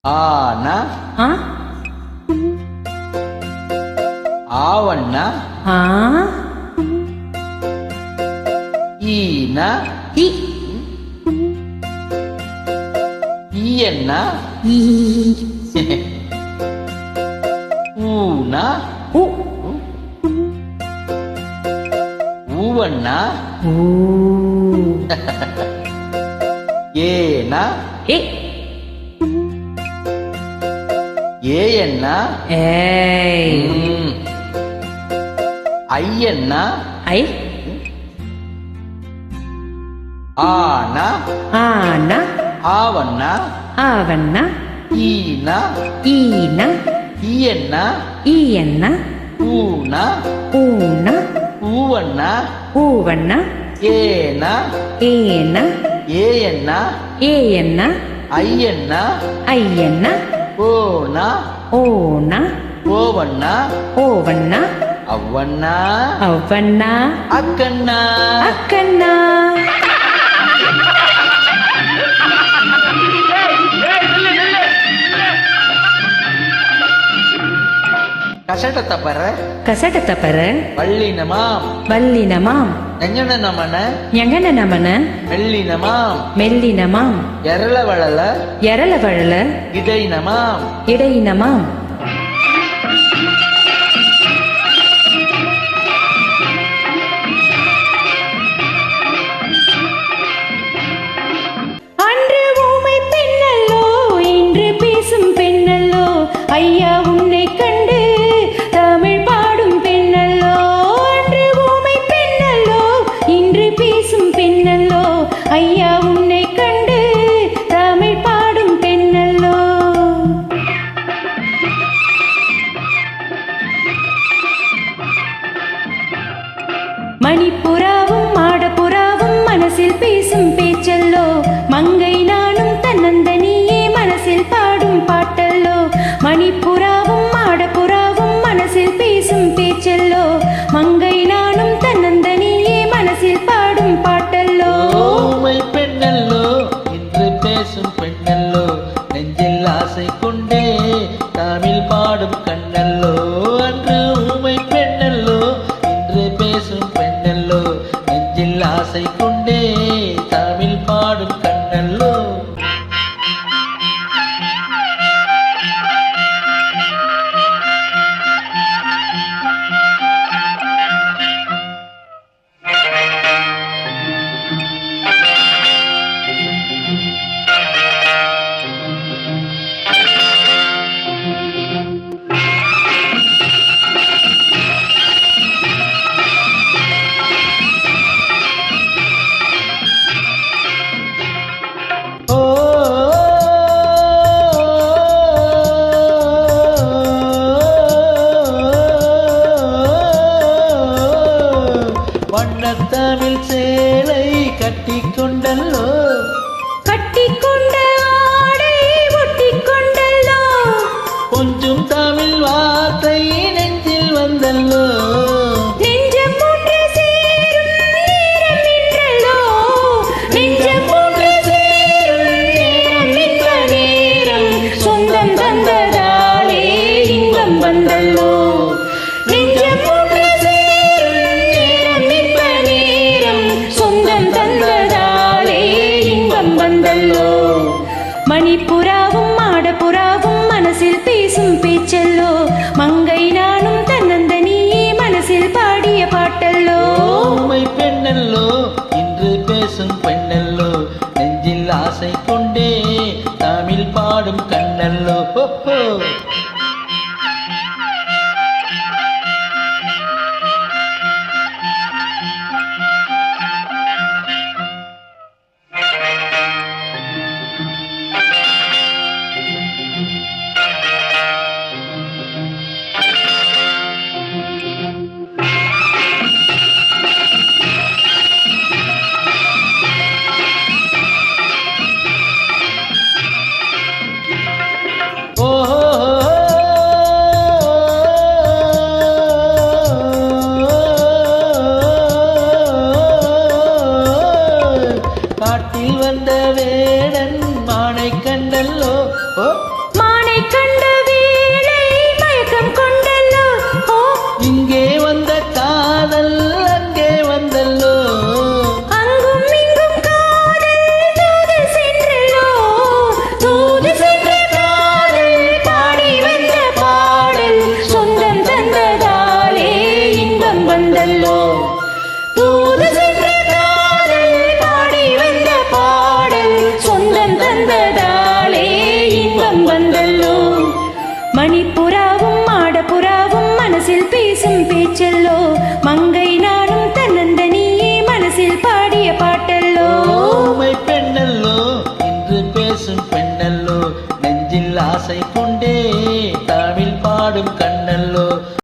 ஆனா ஆ ஆவண்ணா ஆ ஈனா இ ஈயண்ணா ஈ ஊனா உ ஊவண்ணா ஊ ஏனா ஏ ஏயண்ணா ஏய் ஐயண்ணா ஐ ஆனா ஆனா ஆவண்ணா ஆவண்ணா ஈனா ஈன ஈயண்ணா ஈயண்ண ஊனா ஊன ஊவண்ணா ஊவண்ண ஏனா ஏன ஏயண்ணா ஏயண்ண ஐயண்ணா ஐயண்ண ஓனா ஓன ஓவண்ணா ஓவண்ண அவ்வண்ணா ಅವ್ವಣ್ಣ அக்கண்ணா ಅಕ್ಕಣ್ಣ கசட தப்பற ಕಸಟ ತಪರ வள்ளினமாம் ಬಲ್ಲಿನ ಮಾಂ நெஞ்சன நமன ಯಂಗನ ನಮನ மெல்லினமாம் ಮೆಲ್ಲಿನ ಮಾಂ எரள வளல ಎರಲ ಬರಳ இடைனமாம் ಇಡೆಯಿನ ಮಾಂ அன்று ஊமை பெண்ணல்லோ இன்று பேசும் பெண்ணல்லோ ஐயா உன்னை கண்டு தமிழ் பாடும் பெண்ணல்லோ அன்று ஊமை பெண்ணல்லோ இன்று பேசும் பெண்ணல்லோ ஐயா உன்னை கண்டு தமிழ் பாடும் பெண்ணல்லோ மணிப்புறாவும் மாடப்புறாவும் மனசில் பேசும் பேச்சல்லோ மங்கை நானும் தன்னந்தனியே மனசில் பாடும் பாட்டல்லோ மணிப்புறாவும் மாடப்புறாவும் மனசில் பேசும் பேச்சல்லோ மங்கை நானும் தன்னந்தனியே மனசில் பாடும் பாட்டல்லோ ஊமை பெண்ணல்லோ இன்று பேசும் பெண்ணல்லோ நெஞ்சில் ஆசை கொண்டே தமிழ் பாடும் கண்ணல்லோ அன்று ஊமை பெண்ணல்லோ இன்று பேசும் பெண்ணல்லோ நெஞ்சில் ஆசை கொண்டே தமிழ் பாடும் கண்ணல்லோ ஓ வண்ணத்தமிழ் சேலை கட்டிக்கொண்டல்லோ கட்டிக்கொண்ட ஆடை ஒட்டிக்கொண்டல்லோ கொஞ்சம் தமிழ் வார்த்தை நெஞ்சில் வந்தல்லோ நெஞ்சம் ஒன்று சேரும் நேரம் நின்றல்லோ நெஞ்சம் ஒன்று சேரும் நேரம் நின்ற நேரம் சொந்தம் தந்ததாலே இன்பம் வந்தல்லோ நெஞ்சம் ஒன்று சேரும் நேரம் நின்ற நேரம் சொந்தம் தந்ததாலே இன்பம் வந்தல்லோ மணிப்புறாவும் மாடப்புறாவும் மனசில் பேசும் பேச்சல்லோ மங்கை நானும் தன்னந்தனியே மனசில் பாடிய பாட்டல்லோ ஊமை பெண்ணல்லோ இன்று பேசும் பெண்ணல்லோ நெஞ்சில் ஆசை கொண்டே தமிழ் பாடும் கண்ணல்லோ ஹோ. காட்டில் வந்த வேடன் மானை கண்டல்லோ மா மங்கள